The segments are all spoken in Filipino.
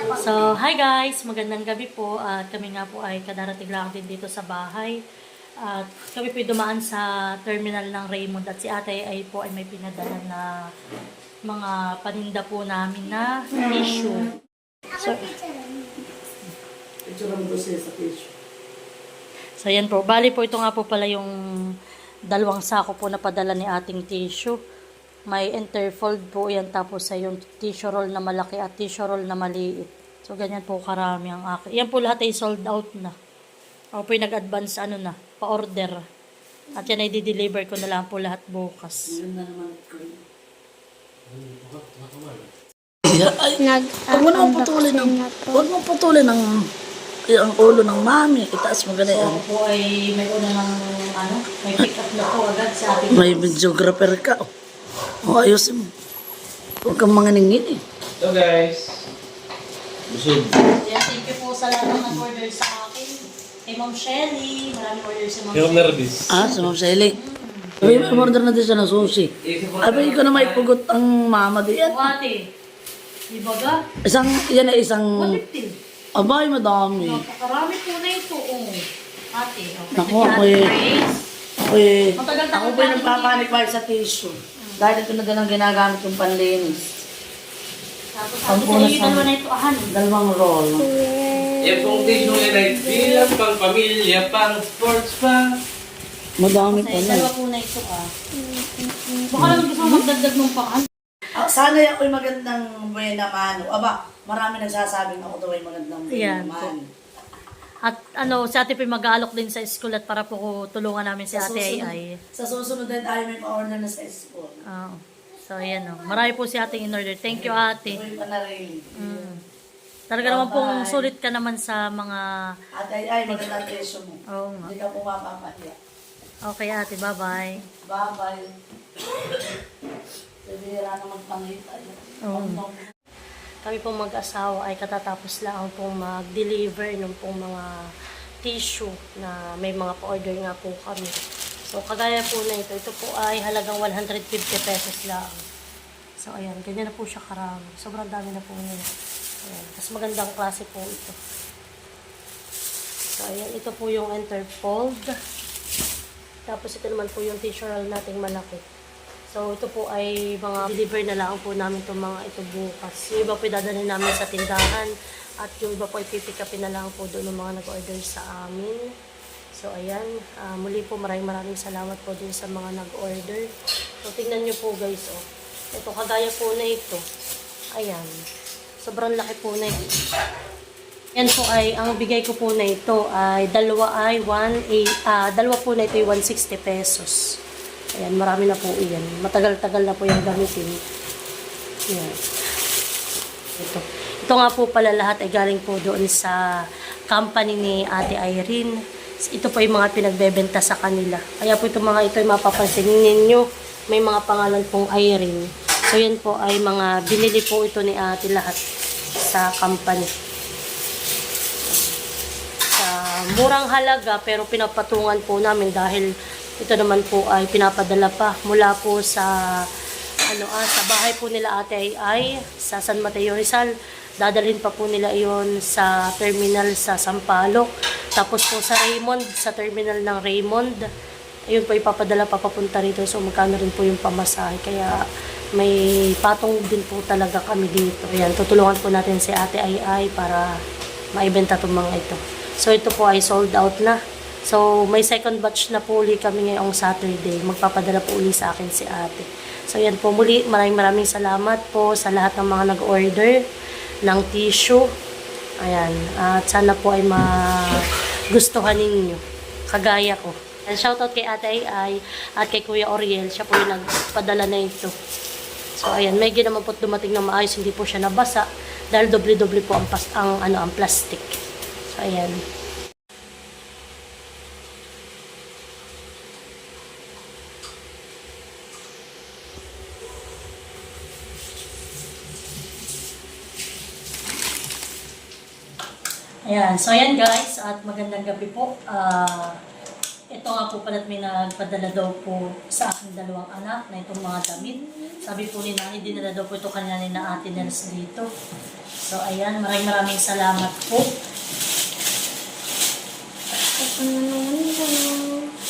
So, hi guys! Magandang gabi po. At kami nga po ay kadarating lang din dito sa bahay. At kami po dumaan sa terminal ng Raymond. At si ate ay po ay may pinadala na mga paninda po namin na tissue. So, so yan po. Bali po ito nga po pala yung dalawang sako po na padala ni ating tissue. May interfold po yan, tapos ay yung tissue roll na malaki at tissue roll na maliit. So, ganyan po karami ang akin. Yan po lahat ay sold out na. Ako po yung nag-advance pa-order. At yan ay di-deliver ko na lang po lahat bukas. Huwag mo naman putulin ang ulo ng mami. Itaas mo ganyan. So, po ay may una ng may pick up na po agad sa ating. May videographer ka. O, ayusin mo. Huwag kang mga ningin eh. Hello guys. Busog. Yeah, thank you po sa lahat ng nag-order sa akin. Kay Ma'am Shelly. Maraming order si Ma'am Yung Shelly. nervous. Sa Ma'am Shelly. May order na din siya ng sushi. Abay ko na may pugot ang mama diyan. O ate, di ba ga? Yan ay isang... 150. Abay, madami. Napakarami po na ito. Ate, Naku, Matagal ako po yung nagpapanik sa tissue. Dahil ito na din ang ginagamit yung panlinis. Tapos ate, sa iyo dalawa na ito, Dalawang roll. Yung pong tissue nila bilang pang pamilya, pang sports pa. Madami pa Ay, na. dalawa po na ito Baka lang gusto mo magdagdag ng pakan. Sana ako'y magandang buena mano. Aba, marami nagsasabing ako daw ay magandang buena Yan po. mano. At si ate po mag-aalok din sa school at para po tulungan namin si ate ay. Sa susunod din tayo may pa-order na sa school. So, ayan o. Marami po si ating in-order. Thank you, ate. Ako'y pa na rin. Talaga naman pong sulit ka naman sa mga... At ay magandang presyo mo. Oo nga. Hindi ka po mapapahiya. Okay, ate. Bye-bye. Bye-bye. Bibira naman pangit tayo. Kami pong mag-asawa ay katatapos lang pong mag-deliver ng pong mga tissue na may mga pa-order nga po kami. So, kagaya po na ito po ay halagang 150 pesos lang. So, ayan. Ganyan na po siya karami. Sobrang dami na po niya. Ayan. Tapos magandang klase po ito. So, ayan. Ito po yung interfold. Tapos ito naman po yung tissue roll nating malaki. So, ito po ay mga deliver na lang po namin itong mga ito bukas. Yung iba po dadalhin namin sa tindahan at yung iba po ay pipick upin na lang po doon ng mga nag-order sa amin. So, ayan. Muli po maraming salamat po din sa mga nag-order. So, tingnan nyo po guys. Oh. Ito, kagaya po na ito. Ayan. Sobrang laki po na ito. Yan po ay, ang bigay ko po na ito ay dalawa po na ito ay 160 pesos. Ayan, marami na po iyan. Matagal-tagal na po yung gamitin. Ayan. Ito nga po pala lahat ay galing po doon sa company ni Ate Irene. Ito po yung mga pinagbebenta sa kanila. Kaya po itong mga ito ay mapapansin ninyo. May mga pangalan pong Irene. So yan po ay mga binili po ito ni Ate lahat sa company. Sa murang halaga pero pinapatungan po namin dahil ito naman po ay pinapadala pa mula po sa sa bahay po nila Ate ay sa San Mateo Rizal. Dadalhin pa po nila iyon sa terminal sa Sampaloc. Tapos po sa Raymond, sa terminal ng Raymond. Ayun po ipapadala pa papunta rito. So magkano rin po yung pamasahe. Kaya may patong din po talaga kami dito. Ayan, tutulungan po natin si Ate Ay para maibenta itong mga ito. So ito po ay sold out na. So, may second batch na po uli kami ngayong Saturday. Magpapadala po uli sa akin si ate. So, yan po muli. Maraming salamat po sa lahat ng mga nag-order ng tissue. Ayan. At sana po ay magustuhan ninyo. Kagaya ko. And shoutout kay Ate Ay at kay Kuya Oriel. Siya po yung nagpadala na ito. So, ayan. Medyo naman po dumating na maayos. Hindi po siya nabasa. Dahil doble-doble po ang plastic. So, ayan. Ayan, so ayan guys, at magandang gabi po. Ito nga po pala may nagpadala daw po sa aking dalawang anak na itong mga damit. Sabi po ni Nani, dinala daw po ito kanina ni na Ate Nels dito. So, ayan, maraming salamat po.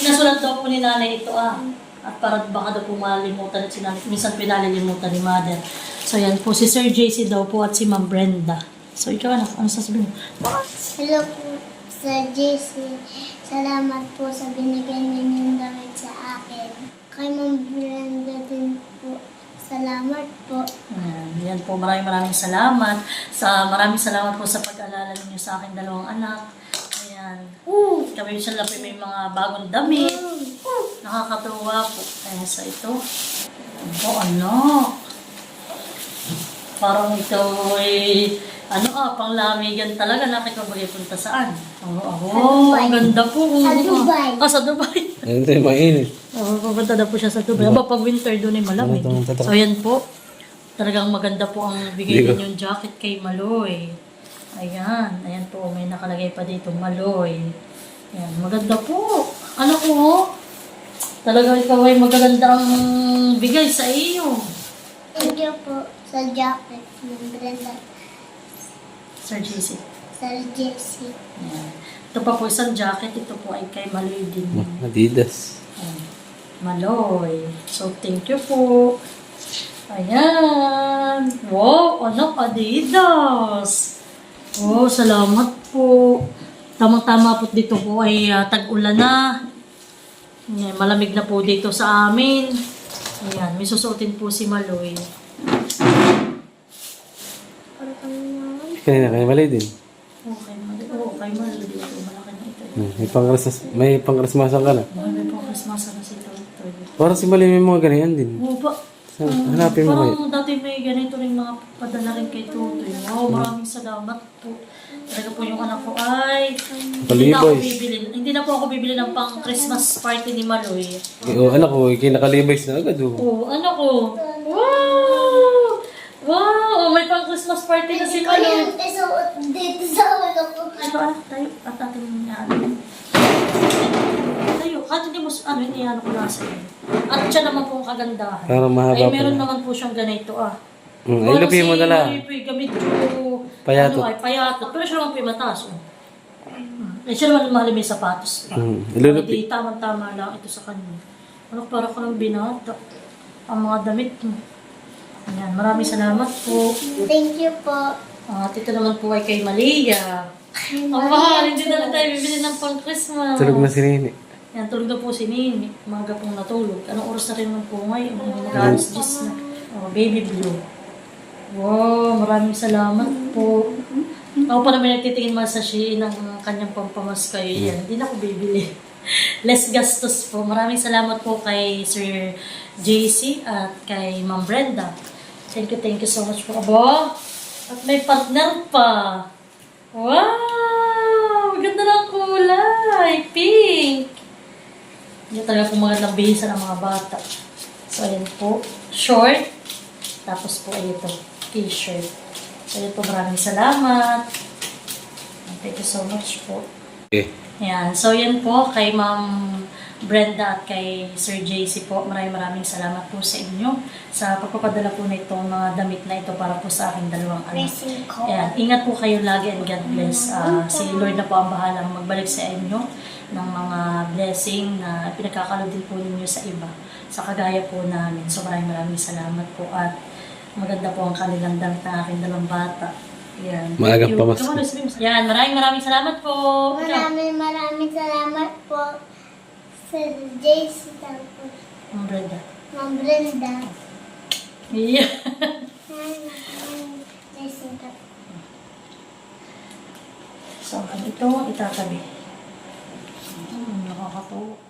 Nasulat daw po ni Nanay ito At para baka daw po malimutan at minsan pinalilimutan ni Mother. So, ayan po, si Sir JC daw po at si Ma'am Brenda. So, ikaw anak, ano sasabihin mo? Hello po sa JC. Salamat po sa binigay ninyong damit sa akin. Kay Ma'am Brenda din po. Salamat po. Yan po, maraming salamat. Maraming salamat po sa pag-alala ninyo sa aking dalawang anak. Ayan. Kami sila po may mga bagong damit. Nakakatuwa po. Ayan sa ito. Anak. Parang ito panglamigan talaga. Nakikabagay punta saan? Dubai. Ang ganda po. Sa Dubai. Sa Dubai. Ano tayo mainit? Pupunta na po siya sa Dubai. Pag winter doon ay malamig. So yan po. Talagang maganda po ang bigay din yung jacket kay Maloy. Ayan. Ayan po. May nakalagay pa dito Maloy. Ayan. Maganda po. Ano po? Talagang ikaw ay magaganda ang bigay sa iyo. Thank you po sa jacket ng Brenda. Sir JC. Sir JC. Ayan. Ito pa po isang jacket. Ito po ay kay Maloy din. Adidas. Ayan. Maloy. So, thank you po. Ayan. Wow, Adidas. Oh, salamat po. Tamang-tama po dito po ay tag-ulan na. Ayan, malamig na po dito sa amin. Ayan, may susuotin po si Maloy. Kanina kayo mali din. Okay, Maloy. Kay Maloy dito. Malaki na ito. May pang-Christmasan ka na. May po Christmas na si Toto. Parang si Mali may mga ganyan din. Oo ba? Hanapin mo kayo. Parang dati may ganito rin mga padala rin kay Toto. Wow, maraming salamat po. Talaga po yung anak ko ay hindi na po ako bibili ng pang Christmas party ni Maloy. Anak ko, kinakalibays na agad. Anak ko. Wow! Wow! May pang Christmas party na si Maloy. Isuot dito sa ulo ko. Tayo. At ating tayo. Kahit hindi mo, ko nasa iyo. At siya naman po ang kagandahan. Parang mahaba Ay, pa meron na. naman po siyang ganito Ay, lupi mo na lang. Gamit ko. Payatot. Payatot. Pero siya naman po yung mataas. Siya naman mahal may sapatos. Ilulupi. Hindi, tama-tama lang ito sa kanya. Para ka ng binata. Ang mga damit mo. Ayan, maraming salamat po. Thank you po. At ito naman po ay kay Malia. Ang mahal, hindi na lang tayo bibili ng pang-Christmas. Tulog na si Nini. Yan, tulog na po si Nini. Umaga pong natulog. Anong oras na rin naman po ngayon? Mag-alas 10 na. Baby blue. Wow, maraming salamat po. Ako pa naman nagtitingin man sa Shein ng kanyang pampamasko. Yan, hindi na ako bibili. Less gastos po. Maraming salamat po kay Sir JC at kay Ma'am Brenda. Thank you so much po. Abo, at may partner pa. Wow! Ganda ng kulay. Pink. Hindi talaga po magandang bihisan ng mga bata. So, ayan po. Short. Tapos po, ay ito. T-shirt. So, ayan po. Maraming salamat. Thank you so much po. Okay. Ayan. So, yan po kay Ma'am Brenda at kay Sir JC po. Maraming salamat po sa inyo sa pagpapadala po na itong mga damit na ito para po sa aking dalawang anak. Ayan. Ingat po kayo lagi and God bless. Si Lord na po ang bahalang magbalik sa inyo ng mga blessing na pinagkakalob din po ninyo sa iba. Sa kagaya po namin. So maraming salamat po at maganda po ang kanilang damit na aking dalawang bata. Yan. Maagang pamasko. Yan, maraming salamat po. Maraming salamat po sa JC tapos Ma'am Brenda. Ma'am Brenda. Yeah. JC tapos. So, ito itatabi. Nakakatawa.